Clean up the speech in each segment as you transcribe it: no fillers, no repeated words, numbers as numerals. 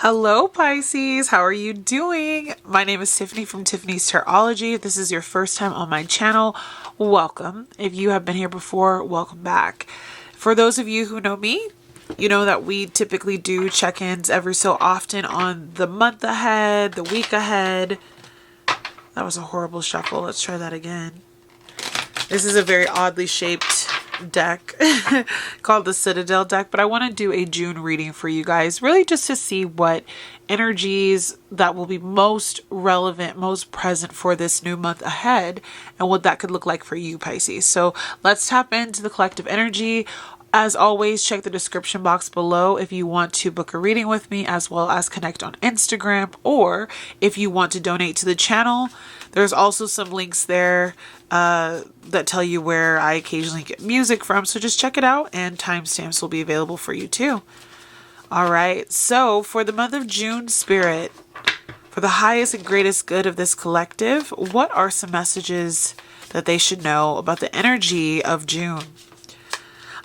Hello, Pisces. How are you doing? My name is Tiffany from Tiffany's Tarology. If this is your first time on my channel, welcome. If you have been here before, welcome back. For those of you who know me, you know that we typically do check-ins every so often on the month ahead, the week ahead. That was a horrible shuffle. Let's try that again. This is a very oddly shaped deck called the Citadel deck, but I want to do a June reading for you guys, really just to see what energies that will be most relevant, most present for this new month ahead, and what that could look like for you, Pisces. So let's tap into the collective energy. As always, check the description box below if you want to book a reading with me, as well as connect on Instagram, or if you want to donate to the channel. There's also some links there that tell you where I occasionally get music from, so just check it out, and timestamps will be available for you too. All right, so for the month of June, Spirit, for the highest and greatest good of this collective, what are some messages that they should know about the energy of June?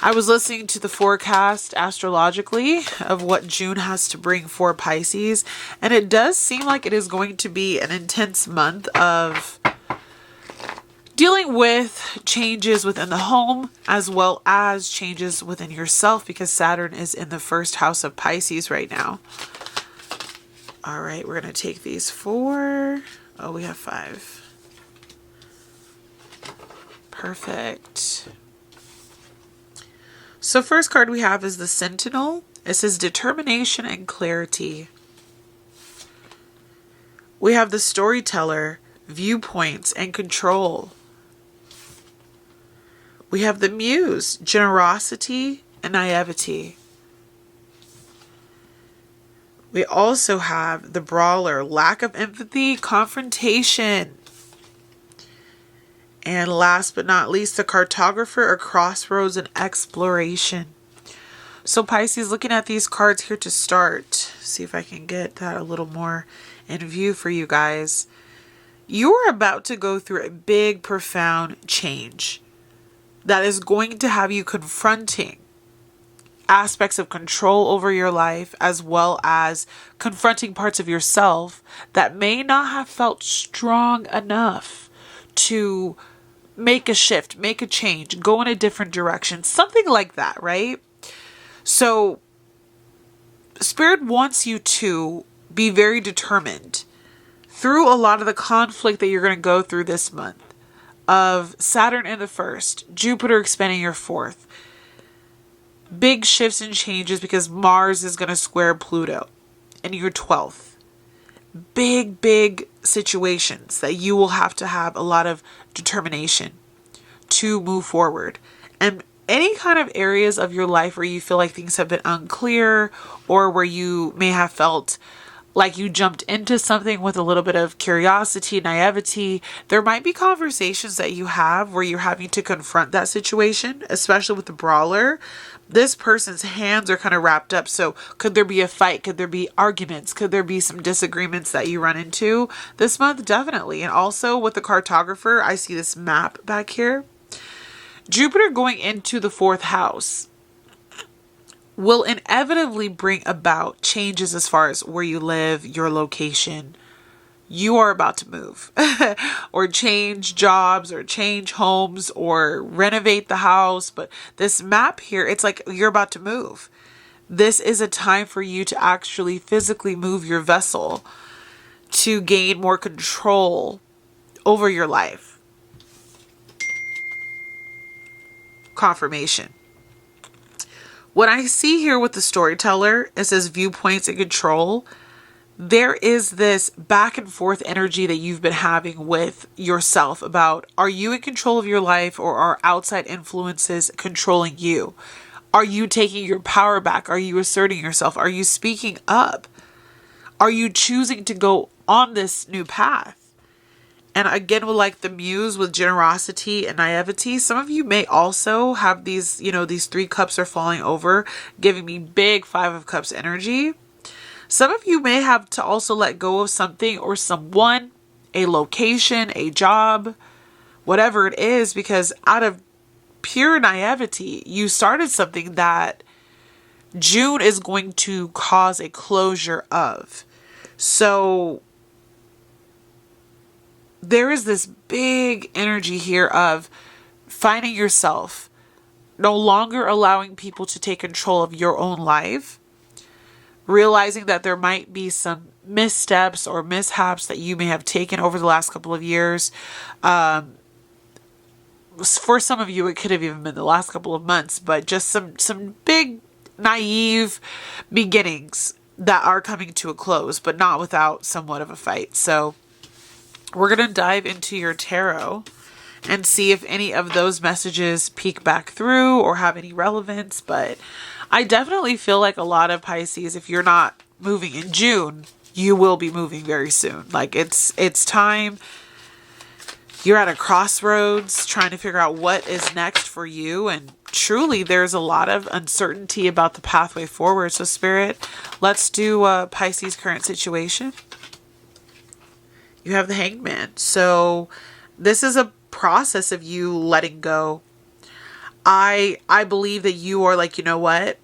I was listening to the forecast astrologically of what June has to bring for Pisces, and it does seem like it is going to be an intense month of dealing with changes within the home as well as changes within yourself, because Saturn is in the first house of Pisces right now. All right, we're going to take these 4. Oh, we have 5. Perfect. So first card we have is the Sentinel. It says determination and clarity. We have the Storyteller, viewpoints and control. We have the Muse, generosity and naivety. We also have the Brawler, lack of empathy, confrontation. And last but not least, the Cartographer, a crossroads and exploration. So Pisces, looking at these cards here to start, see if I can get that a little more in view for you guys. You are about to go through a big, profound change that is going to have you confronting aspects of control over your life, as well as confronting parts of yourself that may not have felt strong enough to make a shift, make a change, go in a different direction, something like that, right? So Spirit wants you to be very determined through a lot of the conflict that you're going to go through this month of Saturn in the first, Jupiter expanding your fourth. Big shifts and changes because Mars is going to square Pluto in your 12th. Big situations that you will have to have a lot of determination to move forward. And any kind of areas of your life where you feel like things have been unclear, or where you may have felt like you jumped into something with a little bit of curiosity, naivety, there might be conversations that you have where you're having to confront that situation, especially with the Brawler. This person's hands are kind of wrapped up. So could there be a fight? Could there be arguments? Could there be some disagreements that you run into this month? Definitely. And also with the Cartographer, I see this map back here. Jupiter going into the 4th house will inevitably bring about changes as far as where you live, your location. You are about to move or change jobs or change homes or renovate the house. But this map here, it's like you're about to move. This is a time for you to actually physically move your vessel to gain more control over your life. Confirmation. What I see here with the Storyteller, it says viewpoints and control. There is this back and forth energy that you've been having with yourself about, are you in control of your life, or are outside influences controlling you? Are you taking your power back? Are you asserting yourself? Are you speaking up? Are you choosing to go on this new path? And again, with like the Muse with generosity and naivety, some of you may also have these, these 3 cups are falling over, giving me big 5 of Cups energy. Some of you may have to also let go of something or someone, a location, a job, whatever it is, because out of pure naivety, you started something that June is going to cause a closure of. So there is this big energy here of finding yourself, no longer allowing people to take control of your own life, realizing that there might be some missteps or mishaps that you may have taken over the last couple of years. For some of you, it could have even been the last couple of months, but just some big naive beginnings that are coming to a close, but not without somewhat of a fight. So we're going to dive into your tarot and see if any of those messages peek back through or have any relevance. But I definitely feel like a lot of Pisces, if you're not moving in June, you will be moving very soon. Like it's time. You're at a crossroads trying to figure out what is next for you. And truly, there's a lot of uncertainty about the pathway forward. So Spirit, let's do Pisces' current situation. You have the Hanged Man. So this is a process of you letting go. I believe that you are like, you know what?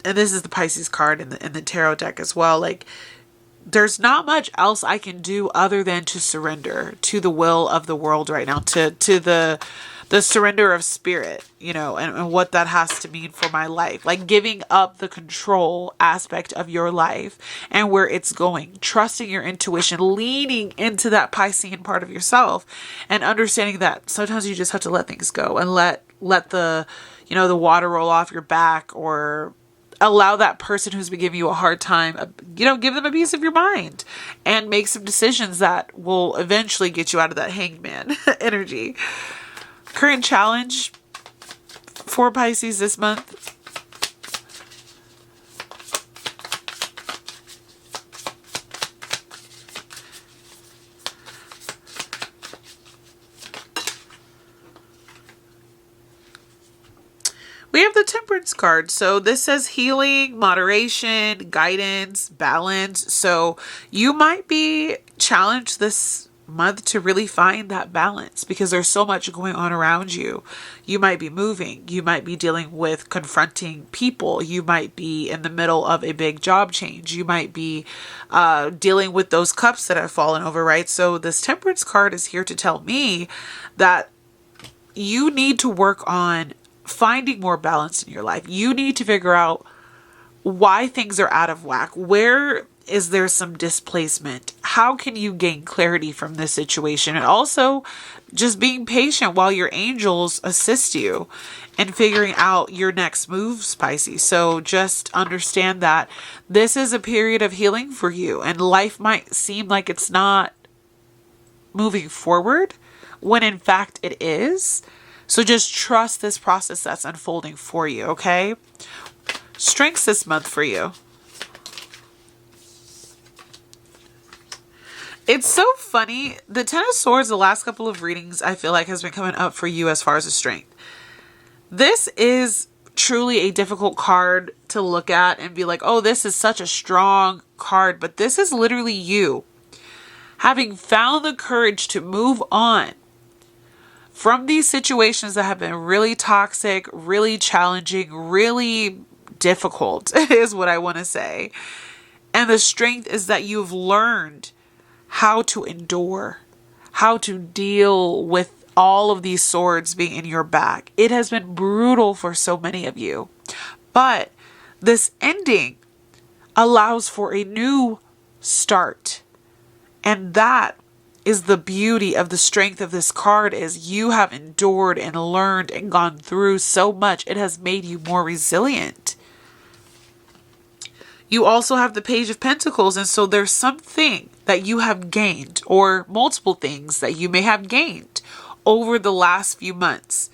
And this is the Pisces card in the tarot deck as well. Like, there's not much else I can do other than to surrender to the will of the world right now, to the surrender of spirit, and what that has to mean for my life. Like giving up the control aspect of your life and where it's going, trusting your intuition, leaning into that Piscean part of yourself, and understanding that sometimes you just have to let things go and let the, the water roll off your back, or allow that person who's been giving you a hard time, give them a piece of your mind and make some decisions that will eventually get you out of that hangman energy. Current challenge for Pisces this month. We have the Temperance card. So this says healing, moderation, guidance, balance. So you might be challenged this month to really find that balance because there's so much going on around you. You might be moving. You might be dealing with confronting people. You might be in the middle of a big job change. You might be dealing with those cups that have fallen over, right? So this Temperance card is here to tell me that you need to work on finding more balance in your life. You need to figure out why things are out of whack. Where is there some displacement? How can you gain clarity from this situation? And also just being patient while your angels assist you in figuring out your next moves, Pisces. So just understand that this is a period of healing for you, and life might seem like it's not moving forward when in fact it is. So just trust this process that's unfolding for you, okay? Strengths this month for you. It's so funny. The Ten of Swords, the last couple of readings, I feel like has been coming up for you as far as a strength. This is truly a difficult card to look at and be like, oh, this is such a strong card. But this is literally you having found the courage to move on from these situations that have been really toxic, really challenging, really difficult is what I want to say. And the strength is that you've learned how to endure, how to deal with all of these swords being in your back. It has been brutal for so many of you. But this ending allows for a new start. And that is the beauty of the strength of this card, is you have endured and learned and gone through so much. It has made you more resilient. You also have the Page of Pentacles, and so there's something that you have gained, or multiple things that you may have gained over the last few months,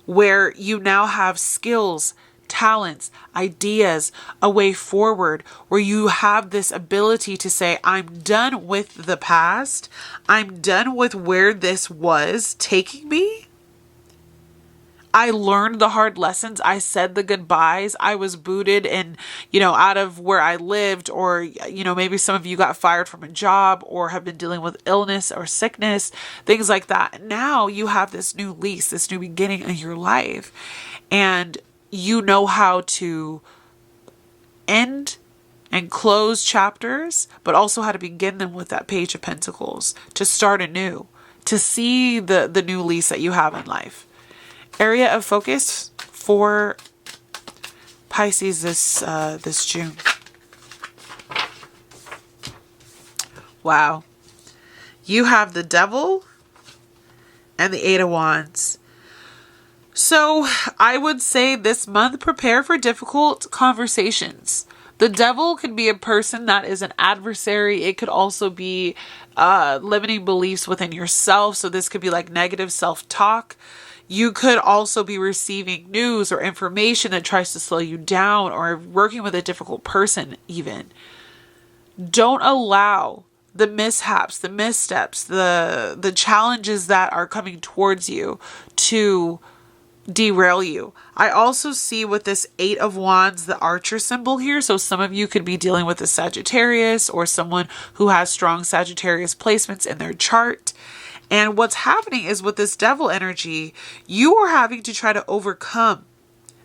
where you now have skills, talents, ideas, a way forward, where you have this ability to say, I'm done with the past. I'm done with where this was taking me. I learned the hard lessons. I said the goodbyes. I was booted and, out of where I lived, or, maybe some of you got fired from a job or have been dealing with illness or sickness, things like that. Now you have this new lease, this new beginning in your life, and you know how to end and close chapters, but also how to begin them with that Page of Pentacles, to start anew, to see the new lease that you have in life. Area of focus for Pisces this June. Wow. You have the Devil and the Eight of Wands. So I would say this month, prepare for difficult conversations. The Devil could be a person that is an adversary. It could also be limiting beliefs within yourself. So this could be like negative self-talk. You could also be receiving news or information that tries to slow you down, or working with a difficult person even. Don't allow the mishaps, the missteps, the challenges that are coming towards you to derail you. I also see with this Eight of Wands, the Archer symbol here. So some of you could be dealing with a Sagittarius, or someone who has strong Sagittarius placements in their chart. And what's happening is with this Devil energy, you are having to try to overcome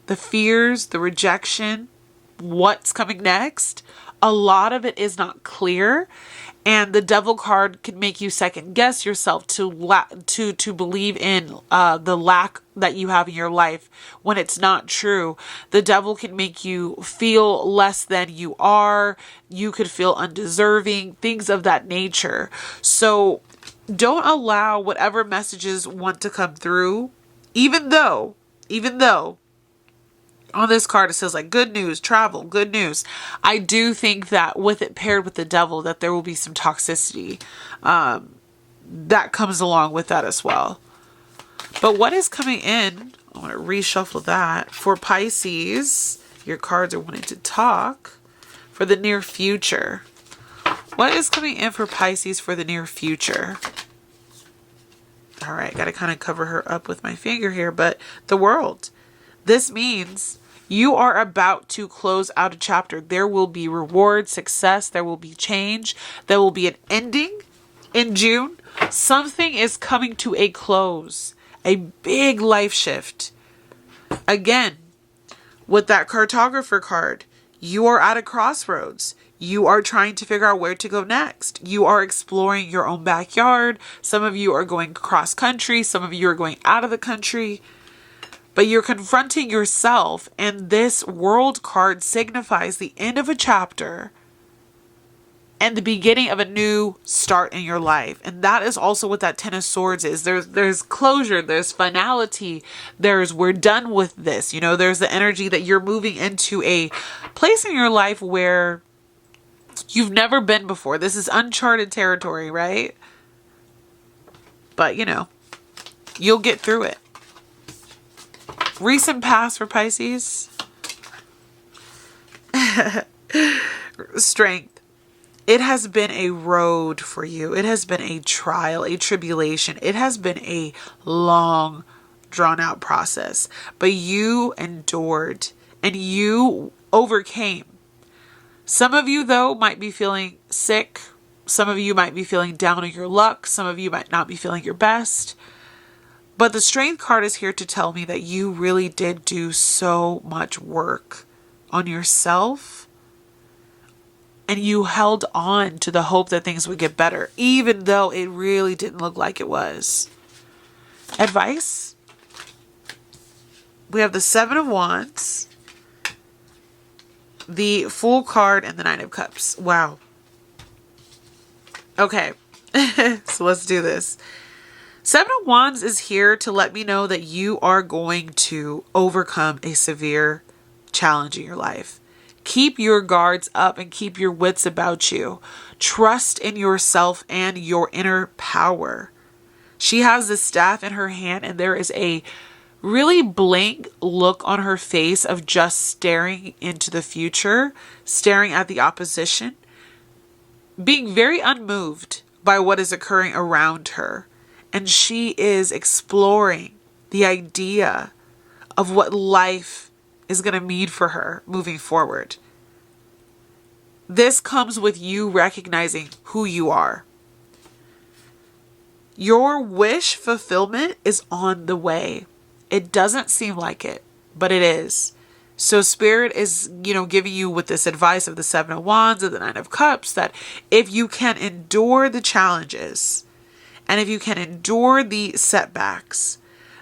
the fears, the rejection, what's coming next. A lot of it is not clear. And the Devil card can make you second guess yourself to believe in the lack that you have in your life when it's not true. The Devil can make you feel less than you are. You could feel undeserving, things of that nature. So don't allow whatever messages want to come through, even though on this card it says like good news, travel, good news. I do think that with it paired with the Devil, that there will be some toxicity that comes along with that as well. But what is coming in, I want to reshuffle that for Pisces. Your cards are wanting to talk for the near future. What is coming in for Pisces for the near future? All right, got to kind of cover her up with my finger here, but the World. This means you are about to close out a chapter. There will be reward, success. There will be change. There will be an ending in June. Something is coming to a close. A big life shift. Again, with that cartographer card, you are at a crossroads. You are trying to figure out where to go next. You are exploring your own backyard. Some of you are going cross country. Some of you are going out of the country. But you're confronting yourself, and this World card signifies the end of a chapter and the beginning of a new start in your life. And that is also what that Ten of Swords is. There's closure, there's finality, there's we're done with this. You know, there's the energy that you're moving into a place in your life where you've never been before. This is uncharted territory, right? But, you know, you'll get through it. Recent past for Pisces. Strength. It has been a road for you. It has been a trial, a tribulation. It has been a long, drawn out process. But you endured and you overcame. Some of you, though, might be feeling sick. Some of you might be feeling down on your luck. Some of you might not be feeling your best. But the Strength card is here to tell me that you really did do so much work on yourself. And you held on to the hope that things would get better, even though it really didn't look like it was. Advice? We have the Seven of Wands, the Fool card, and the Nine of Cups. Wow. Okay, so let's do this. Seven of Wands is here to let me know that you are going to overcome a severe challenge in your life. Keep your guards up and keep your wits about you. Trust in yourself and your inner power. She has the staff in her hand, and there is a really blank look on her face of just staring into the future, staring at the opposition, being very unmoved by what is occurring around her. And she is exploring the idea of what life is going to mean for her moving forward. This comes with you recognizing who you are. Your wish fulfillment is on the way. It doesn't seem like it, but it is. So Spirit is, giving you with this advice of the Seven of Wands and the Nine of Cups that if you can endure the challenges and if you can endure the setbacks,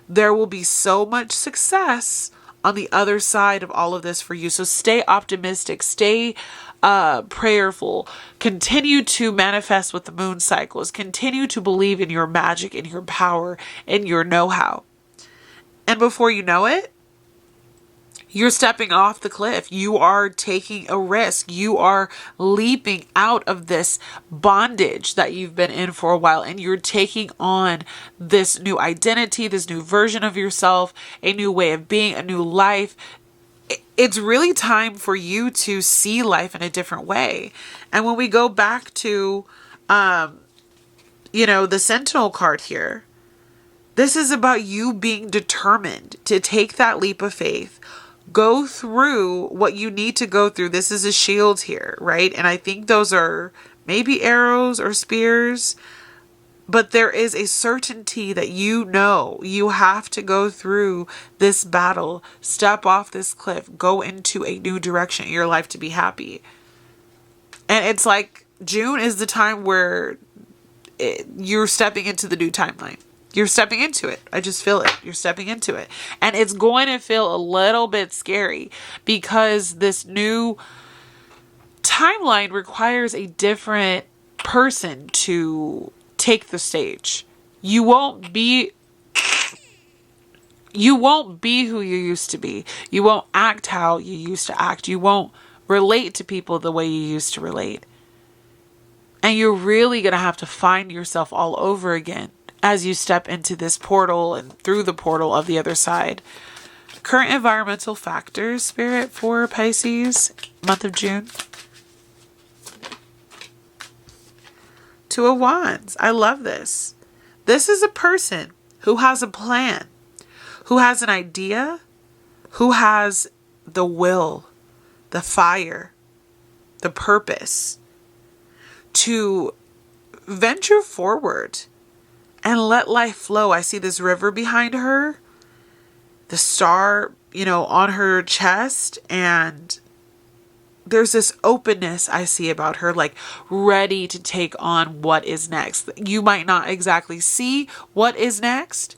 there will be so much success on the other side of all of this for you. So stay optimistic, stay prayerful, continue to manifest with the moon cycles, continue to believe in your magic, in your power, in your know-how. And before you know it, you're stepping off the cliff. You are taking a risk. You are leaping out of this bondage that you've been in for a while, and you're taking on this new identity, this new version of yourself, a new way of being, a new life. It's really time for you to see life in a different way. And when we go back to, the Sentinel card here, this is about you being determined to take that leap of faith. Go through what you need to go through. This is a shield here, right? And I think those are maybe arrows or spears, but there is a certainty that you have to go through this battle, step off this cliff, go into a new direction in your life to be happy. And it's like June is the time where you're stepping into the new timeline. You're stepping into it. I just feel it. You're stepping into it. And it's going to feel a little bit scary because this new timeline requires a different person to take the stage. You won't be who you used to be. You won't act how you used to act. You won't relate to people the way you used to relate. And you're really going to have to find yourself all over again as you step into this portal and through the portal of the other side. Current environmental factors, Spirit, for Pisces, month of June. Two of Wands. I love this. This is a person who has a plan, who has an idea, who has the will, the fire, the purpose to venture forward and let life flow. I see this river behind her, the star, on her chest, and there's this openness I see about her, like ready to take on what is next. You might not exactly see what is next,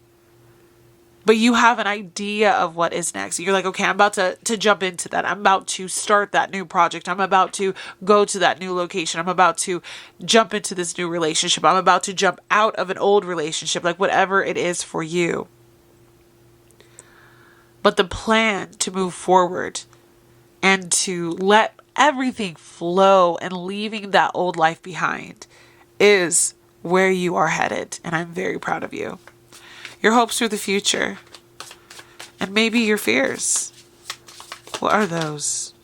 but you have an idea of what is next. You're like, okay, I'm about to jump into that. I'm about to start that new project. I'm about to go to that new location. I'm about to jump into this new relationship. I'm about to jump out of an old relationship, like whatever it is for you. But the plan to move forward and to let everything flow and leaving that old life behind is where you are headed. And I'm very proud of you. Your hopes for the future, and maybe your fears. What are those?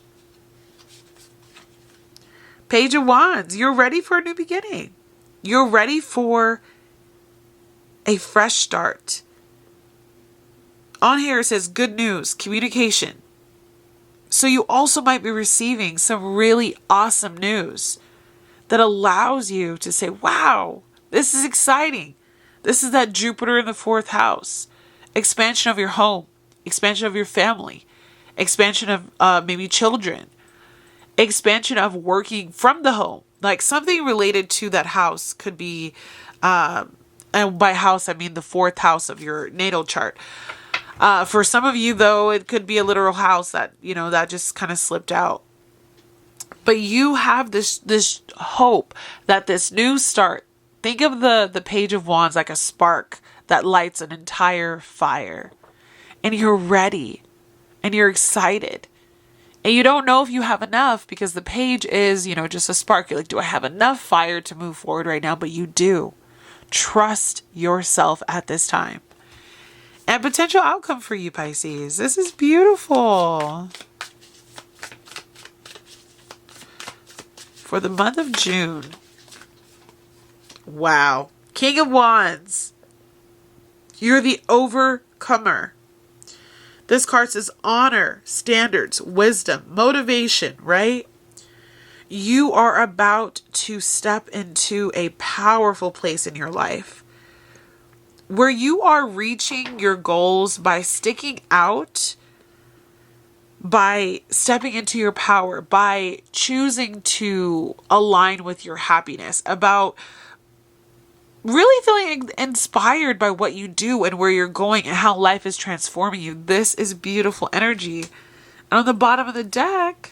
Page of Wands. You're ready for a new beginning. You're ready for a fresh start. On here it says good news, communication. So you also might be receiving some really awesome news that allows you to say, wow, this is exciting. This is that Jupiter in the 4th house. Expansion of your home. Expansion of your family. Expansion of maybe children. Expansion of working from the home. Like something related to that house could be, and by house I mean the 4th house of your natal chart. For some of you though, it could be a literal house that, that just kind of slipped out. But you have this hope that this new start, think of the Page of Wands like a spark that lights an entire fire. And you're ready. And you're excited. And you don't know if you have enough because the page is, just a spark. You're like, do I have enough fire to move forward right now? But you do. Trust yourself at this time. And potential outcome for you, Pisces. This is beautiful. For the month of June. Wow. King of Wands. You're the overcomer. This card says honor, standards, wisdom, motivation, right? You are about to step into a powerful place in your life where you are reaching your goals by sticking out by stepping into your power, by choosing to align with your happiness, about really feeling inspired by what you do and where you're going and how life is transforming you. This is beautiful energy. And on the bottom of the deck,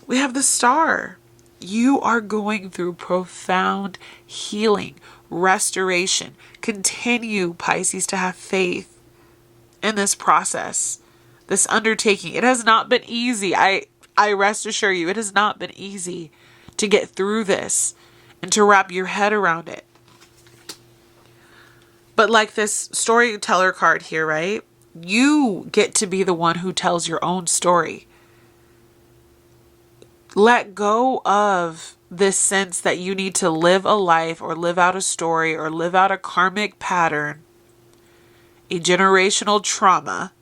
we have the Star. You are going through profound healing, restoration. Continue, Pisces, to have faith in this process, this undertaking. It has not been easy. I rest assure you, it has not been easy to get through this and to wrap your head around it. But like this storyteller card here, right? You get to be the one who tells your own story. Let go of this sense that you need to live a life or live out a story or live out a karmic pattern, a generational trauma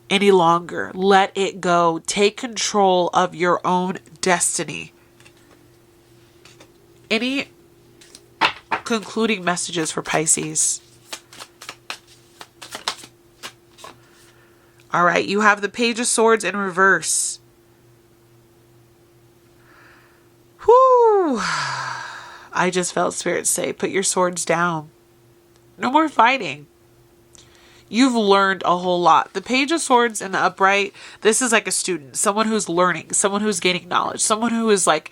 any longer. Let it go. Take control of your own destiny. Any concluding messages for Pisces? All right, you have the Page of Swords in reverse. Whoo! I just felt Spirit say, put your swords down. No more fighting. You've learned a whole lot. The Page of Swords in the upright, this is like a student, someone who's learning, someone who's gaining knowledge, someone who is like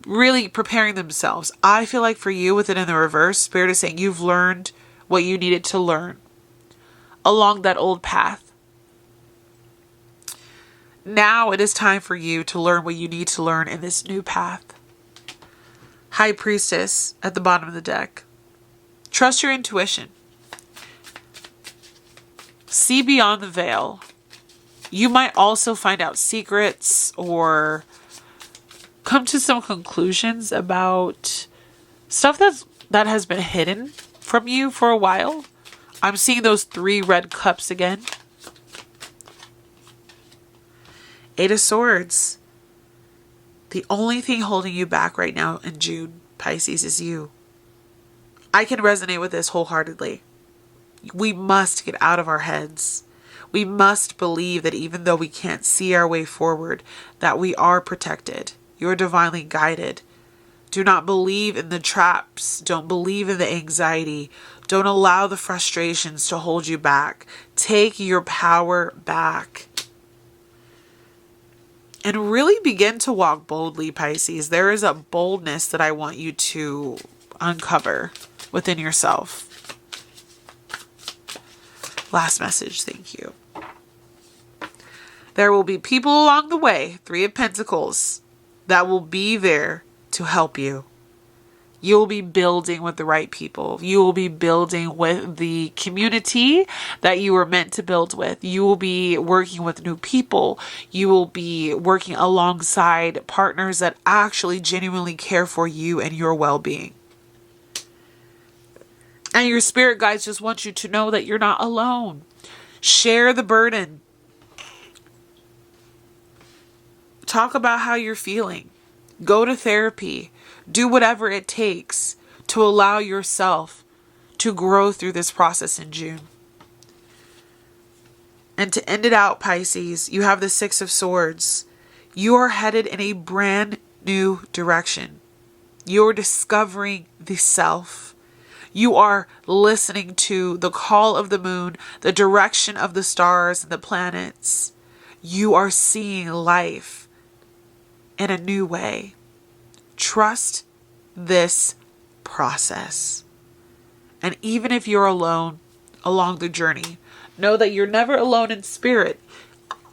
really preparing themselves. I feel like for you, with it in the reverse, Spirit is saying you've learned what you needed to learn along that old path. Now it is time for you to learn what you need to learn in this new path. High Priestess at the bottom of the deck. Trust your intuition. See beyond the veil. You might also find out secrets or come to some conclusions about stuff that has been hidden from you for a while. I'm seeing those 3 red cups again. 8 of Swords. The only thing holding you back right now in June, Pisces, is you. I can resonate with this wholeheartedly. We must get out of our heads. We must believe that even though we can't see our way forward, that we are protected. You're divinely guided. Do not believe in the traps. Don't believe in the anxiety. Don't allow the frustrations to hold you back. Take your power back. And really begin to walk boldly, Pisces. There is a boldness that I want you to uncover within yourself. Last message, thank you. There will be people along the way, 3 of Pentacles, that will be there to help you. You will be building with the right people. You will be building with the community that you were meant to build with. You will be working with new people. You will be working alongside partners that actually genuinely care for you and your well-being. And your spirit guides just want you to know that you're not alone. Share the burden. Talk about how you're feeling. Go to therapy. Do whatever it takes to allow yourself to grow through this process in June. And to end it out, Pisces, you have the 6 of Swords. You are headed in a brand new direction. You're discovering the self. You are listening to the call of the moon, the direction of the stars and the planets. You are seeing life in a new way. Trust this process. And even if you're alone along the journey, know that you're never alone in spirit,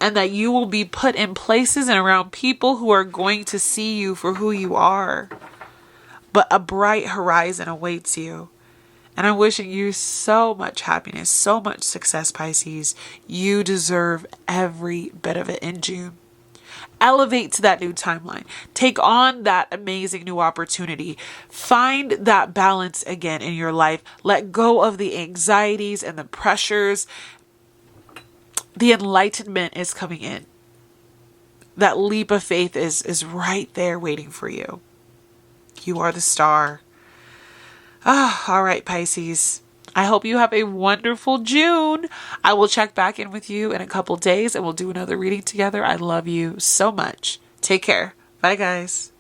and that you will be put in places and around people who are going to see you for who you are. But a bright horizon awaits you. And I'm wishing you so much happiness, so much success, Pisces. You deserve every bit of it in June. Elevate to that new timeline. Take on that amazing new opportunity. Find that balance again in your life. Let go of the anxieties and the pressures. The enlightenment is coming in. That leap of faith is right there waiting for you. You are the star. All right, Pisces. I hope you have a wonderful June. I will check back in with you in a couple days and we'll do another reading together. I love you so much. Take care. Bye, guys.